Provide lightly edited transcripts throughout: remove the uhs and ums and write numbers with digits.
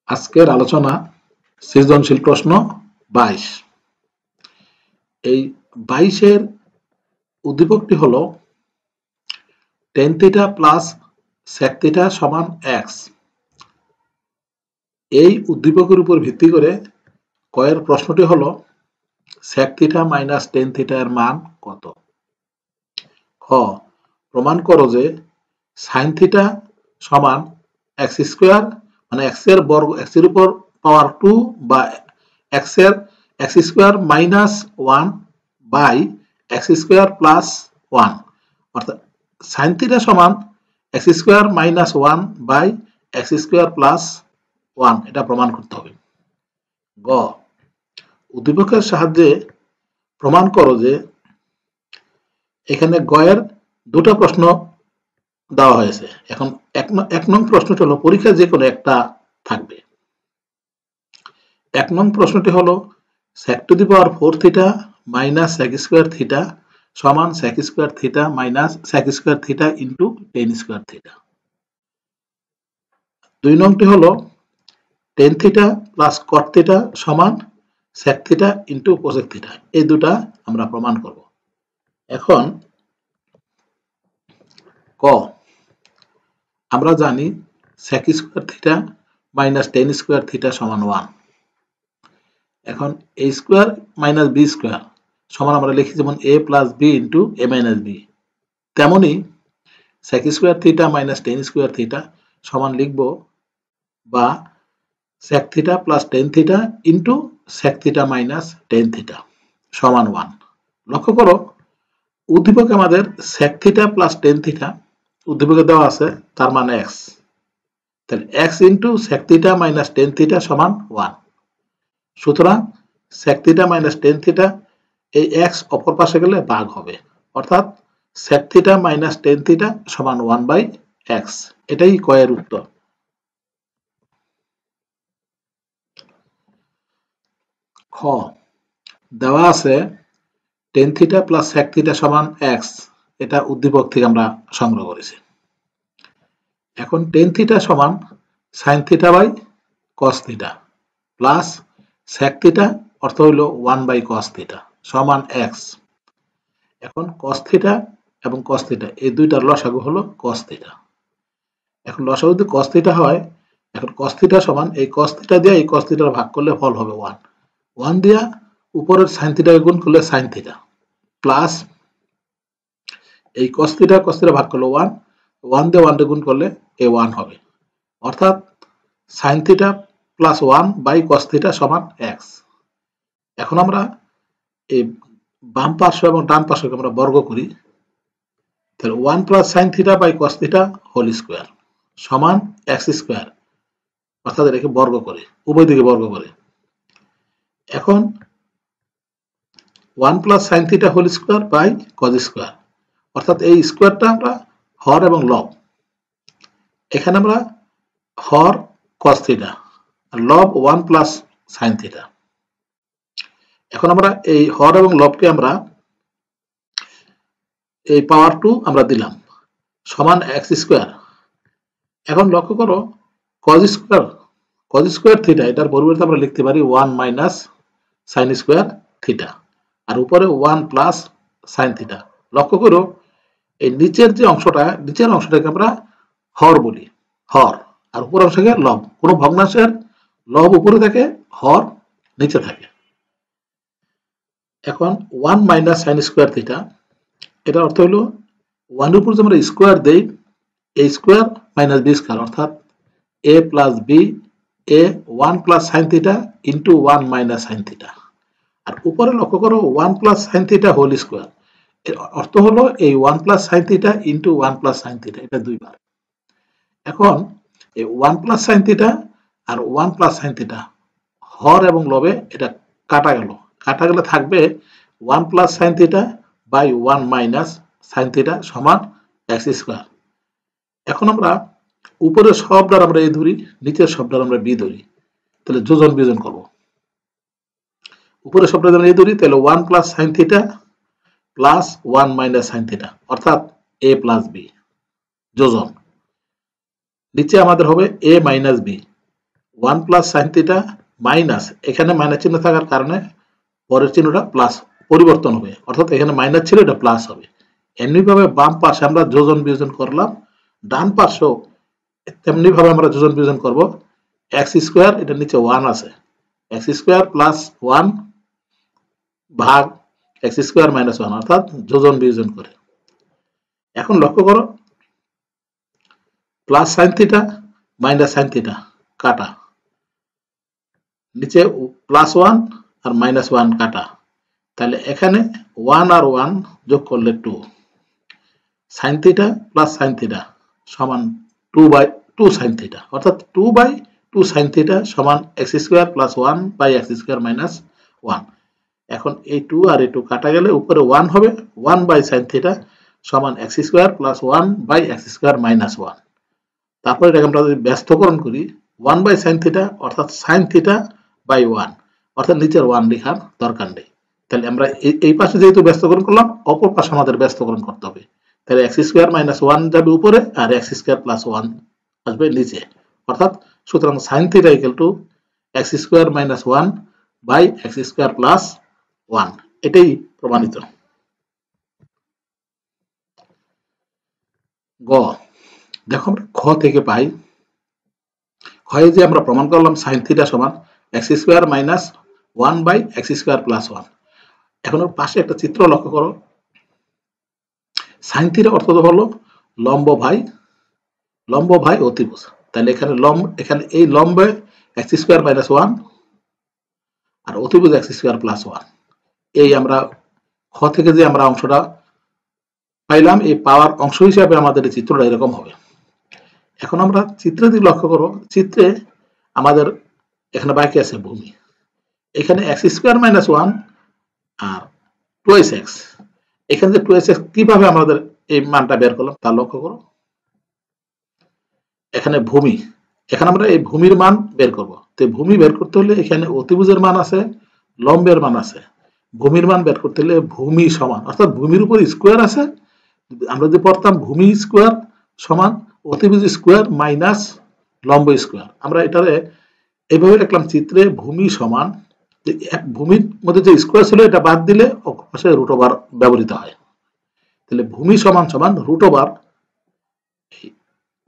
আজকের আলোচনা সৃজনশীল প্রশ্ন 22। এই 22 এর উদ্দীপকটি হলো tan theta plus sec theta সমান x। এই উদ্দীপকের উপর ভিত্তি করে কয়ের প্রশ্নটি হলো sec theta minus tan theta এর মান কত। খ, প্রমাণ করো যে সাইন থিটা সমান x স্কয়ার মানে x এর বর্গ, x এর উপর পাওয়ার 2 বা x এর x square minus 1 by x square plus 1, অর্থাৎ সাইন থিটা সমান x square minus 1 by x square plus 1, এটা প্রমাণ করতে হবে। গ, উদ্দীপকের সাহায্যে প্রমাণ করো যে এখানে গয়ের দুটো প্রশ্ন দেওয়া হয়েছে। এখন এক নং প্রশ্নটি হলো পরীক্ষা যে কোনো একটা থাকবে। এক নং প্রশ্নটি হলো sec two the power 4 theta minus sec square theta সমান sec square theta minus sec square theta into tan square theta. দুই নংটি হলো tan theta plus cot theta সমান sec theta into cosec theta. এই দুটা আমরা প্রমাণ করব। এখন ক, আমরা জানি sec square theta minus tan square theta সমান 1। এখন a square minus b square সমান আমরা লিখি যেমন a plus b into a minus b, তেমনি sec square theta minus tan square theta সমান লিখব বা sec theta plus tan theta into sec theta minus tan theta সমান 1। লক্ষ্য করো উদ্দীপকে আমাদের sec theta plus tan theta উদ্দীপকে দেওয়া আছে, তার মানে x, তাহলে x into sec theta minus tan theta সমান 1। সুতরাং sec theta minus tan theta এই x অপর পাশে গেলে ভাগ হবে, অর্থাৎ sec theta minus tan theta সমান 1 বাই x। এটাই কয়ের উত্তর। খ, দেওয়া আছে tan theta plus sec theta সমান x, এটা উদ্দীপক থেকে আমরা সংগ্রহ করেছি। এখন tan থিটা সমান sin theta by cos theta plus sec theta অর্থ হলো 1 বাই cos থিটা সমান x। এখন cos থিটা এবং cos থিটা এই দুইটার লসাগু হলো cos থিটা। এখন লসাগু যদি cos থিটা হয়, এখন cos থিটা সমান এই cos থিটা দিয়ে এই cos থিটার ভাগ করলে ফল হবে 1। 1 দিয়া উপরের sin থিটাকে গুণ করলে sin থিটা প্লাস এই cos থিটা ভাগ করলে 1, 1 দিয়ে 1 গুণ করলে এই 1 হবে, অর্থাৎ sin theta plus 1 by cos theta সমান x। এখন আমরা এই বাম পার্শ্ব এবং ডান পার্শ্বকে আমরা বর্গ করি, তাহলে 1 plus sin theta by cos theta whole square সমান x স্কয়ার, অর্থাৎ এটাকে বর্গ করে উভয় দিকে বর্গ করে। এখন 1 plus sin theta whole square by cos square, অর্থাৎ এই স্কয়ারটা আমরা হর এবং লব, এখানে আমরা হর cos থিটা আর লব 1 প্লাস sin থিটা। এখন আমরা এই হর এবং লবকে আমরা এই পাওয়ার 2 আমরা দিলাম সমান x স্কয়ার। এখন লক্ষ্য করো cos স্কয়ার থিটা এটার পরিবর্তে আমরা লিখতে পারি 1 মাইনাস sin স্কয়ার থিটা আর উপরে 1 প্লাস sin থিটা। লক্ষ্য করো এই নিচের অংশটাকে আমরা হর বলি, হর, আর উপর অংশকে লব। কোন ভগ্নাংশের লব উপরে থাকে, হর নিচে থাকে। এখন 1 মাইনাস sin স্কয়ার থিটা এটা অর্থ হলো 1 এর উপর যে আমরা স্কয়ার দেই, a square minus b square, অর্থাৎ a plus b, a 1 plus sin theta into 1 minus sin theta, আর উপরে লক্ষ্য করো 1 plus sin theta whole square, এর অর্থ হলো এই 1 plus sin theta into 1 plus sin theta, এটা দুইবার। এখন এই 1 প্লাস sin থিটা আর 1 প্লাস sin থিটা হর এবং লবে এটা কাটা গেলে থাকবে 1 plus sin theta by 1 minus sin theta সমান x স্কয়ার। এখন আমরা উপরের সব দ্বারা আমরা a ধরি, নিচের সব দ্বারা আমরা b ধরি, তাহলে যোজন বিয়োজন করব। উপরের সব দ্বারা a ধরি, তাহলে 1 plus sin theta plus 1 minus sin theta, অর্থাৎ a প্লাস b যোজন। নিচে আমাদের হবে a minus b, 1 plus sine theta minus, এখানে মাইনাস চিহ্ন থাকার কারণে পরের চিহ্নটা প্লাস পরিবর্তন হবে, অর্থাৎ এখানে মাইনাস ছিল এটা প্লাস হবে। এমনিভাবে বাম পাশে আমরা যোজন বিয়োজন করলাম, ডান পাশেও তেমনি ভাবে আমরা যোজন বিয়োজন করব। এক্স স্কোয়ার, এটা নিচে 1 আছে, এক্স স্কোয়ার প্লাস 1 ভাগ এক্স স্কোয়ার মাইনাস 1, অর্থাৎ যোজন বিয়োজন করে। এখন লক্ষ্য করো, plus sine theta minus sine theta কাটা, নিচে প্লাস 1 আর মাইনাস 1 কাটা, তাহলে এখানে 1 আর 1 যোগ করলে 2, sine theta plus sine theta সমান 2/2 সাইন থিটা, অর্থাৎ 2/2 সাইন থিটা সমান x square plus 1 by x square minus 1। এখন এই 2 আর এই 2 কাটা গেলে উপরে 1 হবে, 1 বাই সাইন থিটা সমান x square plus 1 by x square minus 1। তারপর এটাকে আমরা যদি ব্যস্তকরণ করি, 1 বাই সাইন থিটা অর্থাৎ সাইন থিটা বাই 1, অর্থাৎ নিচের 1 লেখার দরকার নেই। তাহলে আমরা এই পাশে যেহেতু ব্যস্তকরণ করলাম, অপর পাশে আমাদের ব্যস্তকরণ করতে হবে। তাহলে এক্স স্কোয়ার মাইনাস 1 যাবে উপরে আর এক্স স্কোয়ার প্লাস 1 আসবে নিচে, অর্থাৎ সুতরাং sine theta equal to x square minus 1 by x square plus 1, এটাই প্রমাণিত। গ, দেখো আমরা খ থেকে পাই, ক্ষয়ে যে আমরা প্রমাণ করলাম সাইন থিটা সমান x square minus 1 by x square plus 1। এখন ওর পাশে একটা চিত্র লক্ষ্য করো, সাইন থিটা অর্থ হলো লম্ব ভাই অতিভুজ। তাহলে এখানে এই লম্বে এক্স স্কোয়ার মাইনাস 1 আর অতিভুজ এক্স স্কোয়ার প্লাস 1। এই আমরা খ থেকে যে আমরা অংশটা পাইলাম, এই পাওয়ার অংশ হিসাবে আমাদের এই চিত্রটা এরকম হবে। এখন আমরা চিত্রে দিকে লক্ষ্য করো, চিত্রে আমাদের এখানে বাকি আছে ভূমি, এখানে এক্স স্কোয়ার মাইনাস 1 আর 2x, এখানে যে 2x কিভাবে আমাদের এই মানটা বের করলাম তা লক্ষ্য করো। এখানে ভূমি, এখানে আমরা এই ভূমির মান বের করব। তো ভূমি বের করতে হলে এখানে অতিভুজের মান আছে, লম্বের মান আছে। ভূমির মান বের করতে হলে ভূমি সমান, অর্থাৎ ভূমির উপর স্কোয়ার আছে, আমরা যে পড়তাম ভূমি স্কোয়ার সমান অতিভুজ স্কোয়ার মাইনাস লম্ব স্কোয়ার, আমরা এটারে এইভাবে রাখলাম চিত্রে। ভূমি সমান, ভূমির মধ্যে যে স্কোয়ার ছিল এটা বাদ দিলে পাশে রুট ওভার ব্যবহৃত হয়। তাহলে ভূমি সমান সমান রুট ওভার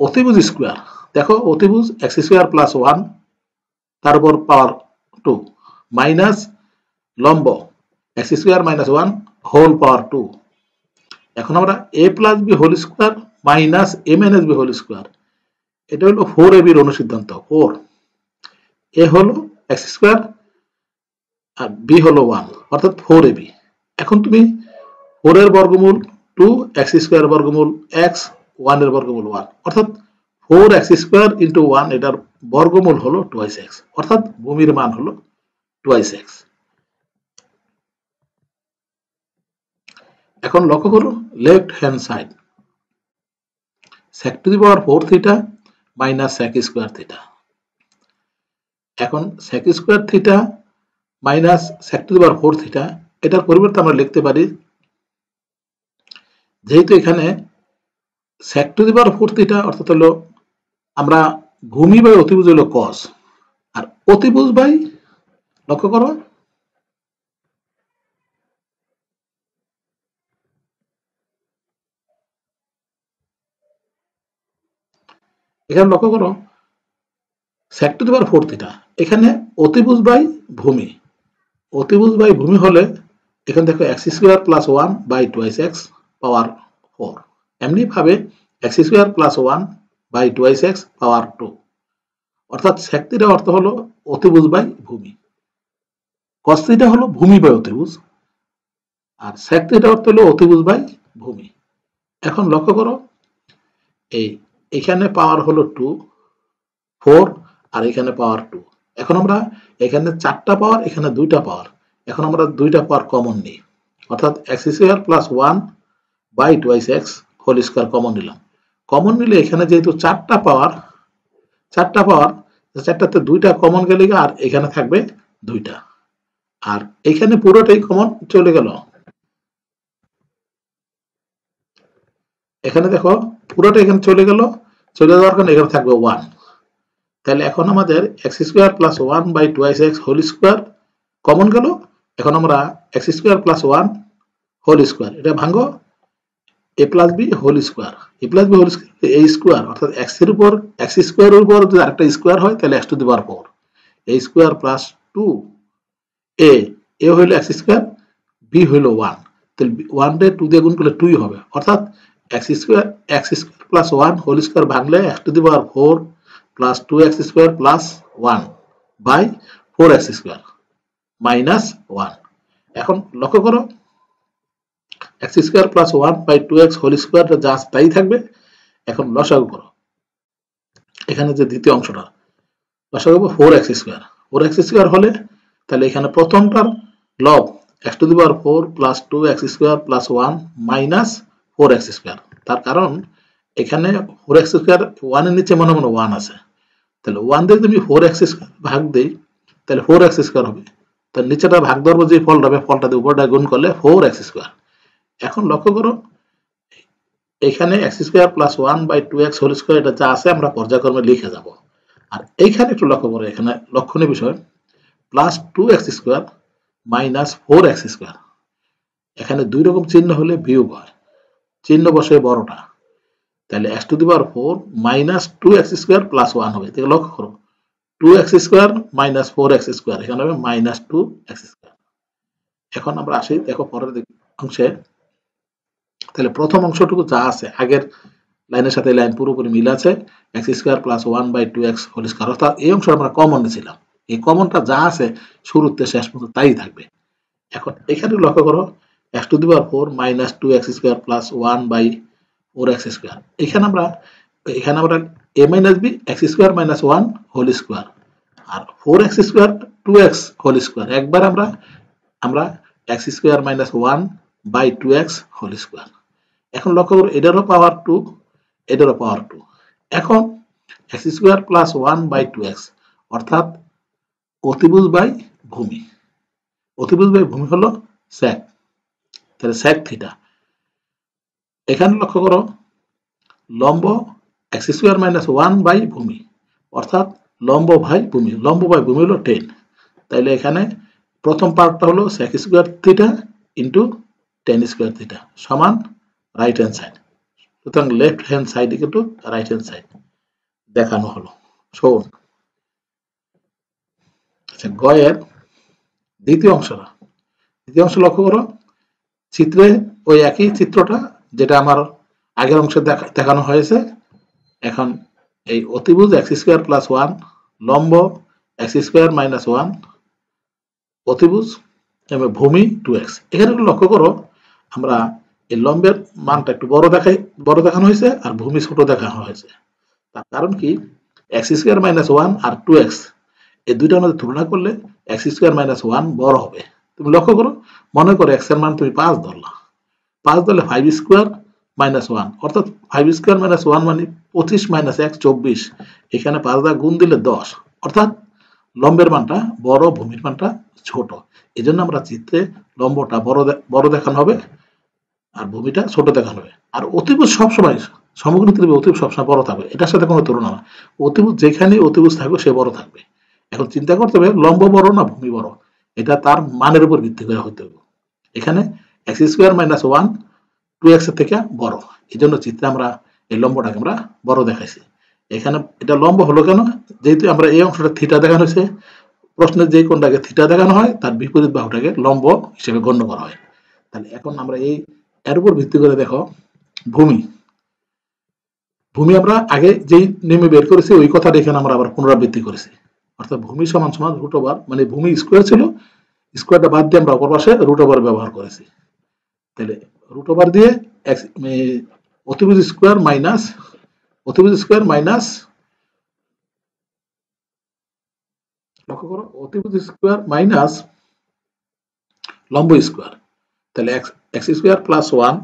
অতিভুজ স্কোয়ার, দেখো অতিভুজ এক্স স্কোয়ার প্লাস 1 তার উপর পাওয়ার 2 মাইনাস লম্ব x square minus 1 whole power 2। এখন আমরা a plus B whole square minus a minus B whole square, এটা হলো 4ab এর অনুসিদ্ধান্ত। 4 a হলো এক্স স্কোয়ার আর বি হলো 1, অর্থাৎ 4ab। এখন তুমি 4 এর বর্গমূল 2, এক্স স্কোয়ার বর্গমূল x, 1 এর বর্গমূল 1, অর্থাৎ 4x স্কোয়ার ইন্টু 1, এটার বর্গমূল হলো 2x, অর্থাৎ ভূমির মান হলো 2x। এখন লক্ষ্য করো left hand side, sec two the power 4 theta minus sec square theta. এখন sec square theta minus sec two the power 4 theta, এটার পরিবর্তে আমরা লিখতে পারি, যেহেতু এখানে sec two the power 4 theta অর্থাৎ হলো আমরা ভূমি বাই অতিভুজ হলো cos, আর অতিভুজ বাই, লক্ষ্য করো এখানে লক্ষ্য করো sec two the power 4 theta, এখানে অতিভুজ বাই ভূমি, অতিভুজ বাই ভূমি হলে এখানে দেখো x square plus 1 by 2x power 4, এমনি ভাবে x square plus 1 by 2x power 2, অর্থাৎ sec থিটা অর্থ হলো অতিভুজ বাই ভূমি, cos থিটা হলো ভূমি বাই অতিভুজ, আর sec থিটা অর্থ হলো অতিভুজ বাই ভূমি। এখন লক্ষ্য করো এখানে পাওয়ার হলো 2, 4 আর এখানে পাওয়ার 2। এখন আমরা এখানে 4টা পাওয়ার, এখানে 2টা পাওয়ার, এখন আমরা 2টা পাওয়ার কমন নিই, অর্থাৎ x square plus 1 by 2x whole square common নিলাম। কমন নিলে এখানে যেহেতু 4টা পাওয়ার, 4টাতে 2টা কমন গেলে আর এখানে থাকবে 2টা, আর এখানে পুরোটাই কমন চলে গেল, এখানে দেখো পুরোটা এখানে চলে গেল, চলে যাওয়ার কারণে এখানে থাকবে 1। তাহলে এখন আমাদের x square plus 1 by 2x whole square common গেল। এখন আমরা x square plus 1 whole square এটা ভাঙো a plus b whole square a plus b whole square a square অর্থাৎ x এর উপর x স্কয়ারের উপর যদি আরেকটা স্কয়ার হয় তাহলে x to the power 4 a square plus 2 a হলো x স্কয়ার b হলো 1 তাহলে 1 রে 2 দিয়ে গুণ করলে 2 হবে অর্থাৎ x square plus 1 whole square ভাঙলে x to the power 4 plus 2x square plus 1 by 4x square minus 1। এখন লক্ষ্য করো x square plus 1 by 2x whole square যা তাই থাকবে। এখন লসাগু করো এখানে যে দ্বিতীয় অংশটা লসাগু 4x স্কয়ার 4x স্কয়ার হলে তাহলে এখানে প্রথমটার লব x to the power 4 plus 2x square plus 1 minus 4x square. তার কারণ এখানে 4x স্কয়ার 1 এর নিচে মনে মনে 1 আছে, তাহলে 1 দিয়ে যদি 4x স্কয়ার ভাগ দেই তাহলে 4x স্কয়ার হবে। তার নিচেটা ভাগ ধরবো যে ফলটা হবে ফলটা দিয়ে উপরটা গুণ করলে 4x স্কয়ার। এখন লক্ষ্য করো এখানে x square plus 1 by 2x whole square এটা যা আছে আমরা পর্যায়ক্রমে লিখে যাব। আর এইখানে একটু লক্ষ্য করো এখানে লক্ষণীয় বিষয় plus 2x square minus 4x square. এখানে দুই রকম চিহ্ন হলে বিয়োগ হয়, চিহ্ন বসে বড়টা, তাহলে x to the power 4 minus 2x square plus 1 হবে। তাহলে লক্ষ্য করো 2x square minus 4x square এখানে হবে মাইনাস 2x স্কয়ার। এখন আমরা আসি দেখো পরের অংশে। তাহলে প্রথম অংশটুকু যা আছে আগের লাইনের সাথে লাইন পুরোপুরি মিল আছে, x square plus 1 by 2x whole square অর্থাৎ এই অংশটা আমরা কমন নিয়েছিলাম, এই কমনটা যা আছে শুরুতে শেষ পর্যন্ত তাই থাকবে। এখন এখানে লক্ষ্য করো x to the power 4 minus 2x square plus 1 by 4x square. এখানে আমরা a minus b x square minus 1 whole square আর 4x square 2x whole square একবার আমরা x square minus 1 by 2x whole square. এখন লক্ষ্য করো এটারও পাওয়ার 2 এটারও পাওয়ার 2। এখন x square plus 1 by 2x অর্থাৎ অতিভুজ বাই ভূমি, অতিভুজ বাই ভূমি হলো sec, তাহলে sec থিটা। এখানে লক্ষ্য করো লম্ব x স্কয়ার মাইনাস 1 বাই ভূমি অর্থাৎ লম্ব বাই ভূমি, লম্ব বাই ভূমি হলো 10। তাইলে এখানে প্রথম পার্টটা হলো sec square theta into tan square theta সমান রাইট হ্যান্ড সাইড, সুতরাং left hand side equal to right hand side দেখানো হলো। শোন আচ্ছা গয়ের দ্বিতীয় অংশটা, দ্বিতীয় অংশ লক্ষ্য করো চিত্রে ওই একই চিত্রটা যেটা আমার আগের অংশে দেখানো হয়েছে। এখন এই অতিভুজ x স্কয়ার প্লাস 1 লম্ব x স্কয়ার মাইনাস 1 অতিভুজ এবং ভূমি 2x। এখানে লক্ষ্য করো আমরা এই লম্বের মানটা একটু বড় দেখানো হয়েছে আর ভূমি ছোট দেখানো হয়েছে। তার কারণ কি x স্কয়ার মাইনাস 1 আর 2x এই দুইটার মধ্যে তুলনা করলে x স্কয়ার মাইনাস 1 বড় হবে। তুমি লক্ষ্য করো মনে করো x এর মান তুমি 5 ধরলা, 5 ধরলে 5 স্কয়ার মাইনাস 1 অর্থাৎ 5 স্কয়ার মাইনাস 1 মানে 25 মাইনাস 1 24, এখানে 5 দ্বারা গুণ দিলে 10 অর্থাৎ লম্বের মানটা বড় ভূমির মানটা ছোট। এজন্য আমরা চিত্রে লম্বটা বড় দেখানো হবে আর ভূমিটা ছোট দেখানো হবে। আর অতিভুজ সবসময় সমগ্র ত্রিভুজ অতিভুজ সবসময় বড় থাকবে, এটার সাথে কোনো তুলনা না। অতিভুজ যেখানে অতিভুজ থাকবে সে বড় থাকবে। এখন চিন্তা করতে হবে লম্ব বড় না ভূমি বড়, এটা তার মানের উপর ভিত্তি করে হতে হবে। এখানে x স্কয়ার মাইনাস 1 2x এর থেকে বড়, এই জন্য চিত্রে আমরা এই লম্বটাকে আমরা বড় দেখাইছি। এখানে এটা লম্ব হলো কেন, যেহেতু আমরা এই অংশটা থিটা দেখানো হয়েছে, প্রশ্নের যে কোণটাকে থিটা দেখানো হয় তার বিপরীত বাহুটাকে লম্ব হিসেবে গণ্য করা হয়। তাহলে এখন আমরা এর উপর ভিত্তি করে দেখো ভূমি আমরা আগে যেই নেমে বের করেছি ওই কথাটা এখানে আমরা আবার পুনরাবৃত্তি করেছি, অর্থাৎ ভূমি সমান সমান রুট ওভার, মানে ভূমি স্কয়ার ছিল স্কয়ারটা বাদ দিয়ে আমরা অপর পাশে রুট ওভার ব্যবহার করেছি। তাহলে রুট ওভার দিয়ে অতিভুজ স্কয়ার মাইনাস লক্ষ্য করো অতিভুজ স্কয়ার মাইনাস লম্ব স্কয়ার, তাহলে x square plus 1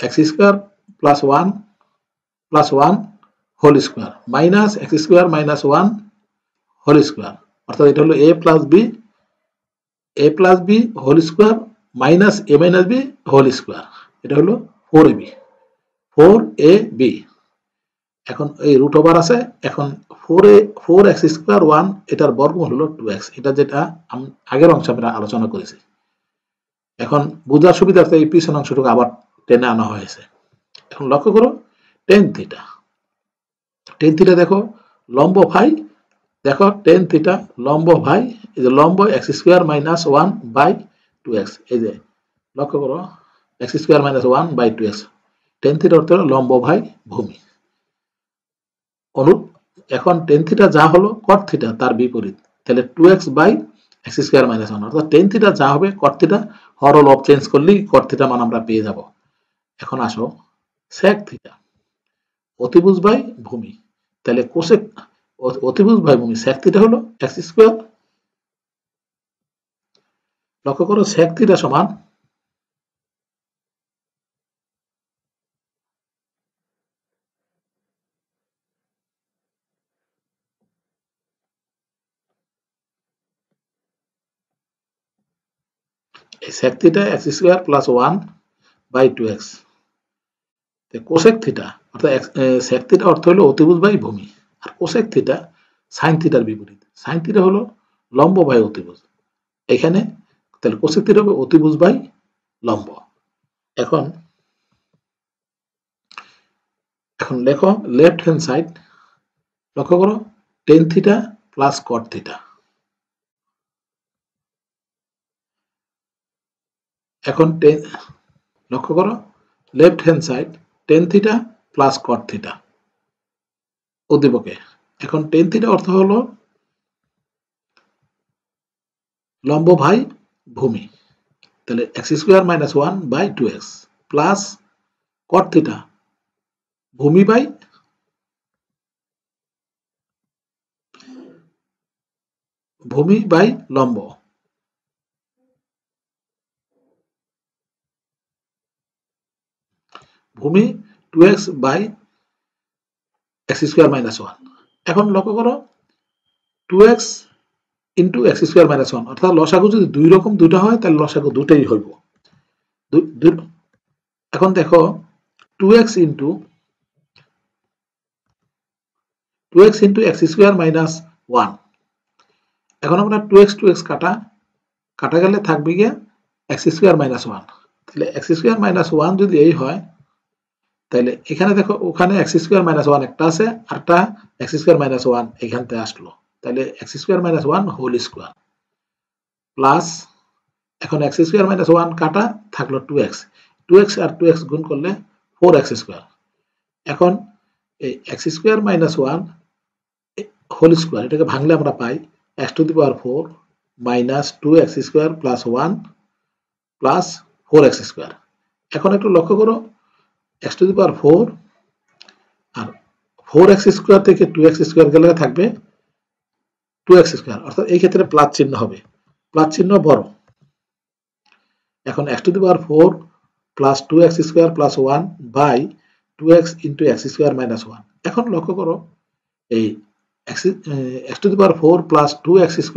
x square plus 1 plus 1 whole square minus x square minus 1 whole square অর্থাৎ এটা হলো a plus b whole square minus a minus b whole square, এটা হলো 4ab। এখন এই রুট ওভার আছে, এখন 4x² 1 এটার বর্গমূল হলো 2x, এটা যেটা আগের অংশে আমরা আলোচনা করেছি। এখন বোঝার সুবিধার্থে এই পিছন অংশটুকু আবার টেনে আনা হয়েছে। এখন লক্ষ্য করো tan থিটা দেখো লম্ব ভাই, দেখো tan থিটা লম্ব ভাই, এই যে লম্ব x² - 1 বাই 2x, এই যে লক্ষ্য করো x² - 1 by 2x, tan theta অর্থ হলো লম্ব ভাই ভূমি। এখন tan থিটা যা হলো cot থিটা তার বিপরীত, তাহলে 2x বাই x² - 1, অর্থাৎ tan থিটা যা হবে cot থিটা হর ও লব চেঞ্জ করলেই cot থিটা মান আমরা পেয়ে যাব। এখন আসো sec থিটা, অতিভুজ বাই ভূমি, তাহলে কোসেক অতিভুজ বাই ভূমি sec থিটা হলো x²। লক্ষ্য করো sec থিটা সমান sec theta x² + 1 by 2x, cosec theta অর্থাৎ sec থিটা অর্থ হলো অতিভুজ বাই ভূমি, আর কোসেক থিটা sin থিটার বিপরীত, sin থিটা হলো লম্ব বাই অতিভুজ, এখানে তাহলে কোসেক থিটা হবে অতিভুজ বাই লম্ব। এখন লেখো লেফট হ্যান্ড সাইড, লক্ষ্য করো tan theta plus cot theta. এখন লক্ষ্য করো left hand side tan theta plus cot theta উদ্দীপকে। এখন tan থিটা অর্থ হলো লম্ব ভাই ভূমি, তাহলে x² - 1 by 2x plus cot theta ভূমি বাই লম্ব, ভূমি 2x বাই x² - 1। এখন লক্ষ্য করো 2x ইন্টু x² - 1, অর্থাৎ লসাগু যদি দুই রকম দুইটা হয় তাহলে লসাগু দুটাই হইব। এখন দেখো 2x ইন্টু x² - 1, এখন আমরা 2x কাটা গেলে থাকবে গিয়ে x² - 1, তাহলে x² - 1 যদি এই হয় তাহলে এখানে দেখো ওখানে x² - 1 একটা আছে, আরটা x² - 1 এখান থেকে আসলো, তাহলে x² - 1 হোল স্কয়ার প্লাস, এখন x² - 1 কাটা থাকলো 2x আর 2x গুণ করলে 4x²। এখন এই x² - 1 হোল স্কয়ার এটাকে ভাঙলে আমরা পাই x⁴ minus 2x² + 1 plus 4x²। এখন একটু লক্ষ্য করো x⁴ আর 4x² থেকে 2x² গেলে থাকবে 2x², অর্থাৎ এই ক্ষেত্রে প্লাস চিহ্ন হবে, প্লাস চিহ্ন বড়। এখন x⁴ plus 2x² + 1 by 2x into x² - 1। এখন লক্ষ্য করো এই x⁴ প্লাস 2x²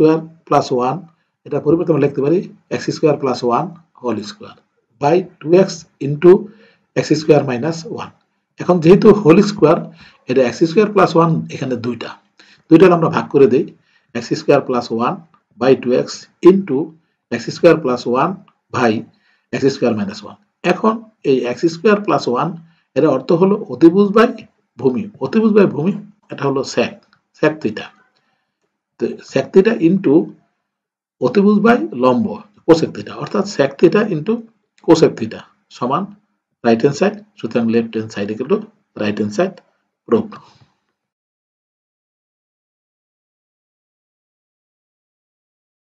+ 1 এটা পরিবর্তে আমরা লিখতে পারি x² + 1 whole square by 2x into x² - 1। এখন যেহেতু হোল স্কয়ার এটা x² + 1 এখানে দুইটা আমরা ভাগ করে দেই, x² + 1 by 2x into x² + 1 ভাই x² - 1। এখন এই x² + 1 এর অর্থ হলো অতিভুজ বাই ভূমি, অতিভুজ বাই ভূমি এটা হলো sec থিটা, তো sec থিটা ইন্টু অতিভুজ বাই লম্ব কোসেক থিটা, অর্থাৎ sec theta into cosec theta সমান রাইট হ্যান্ড সাইড, সুতরাং left hand side equal to right hand side proofed.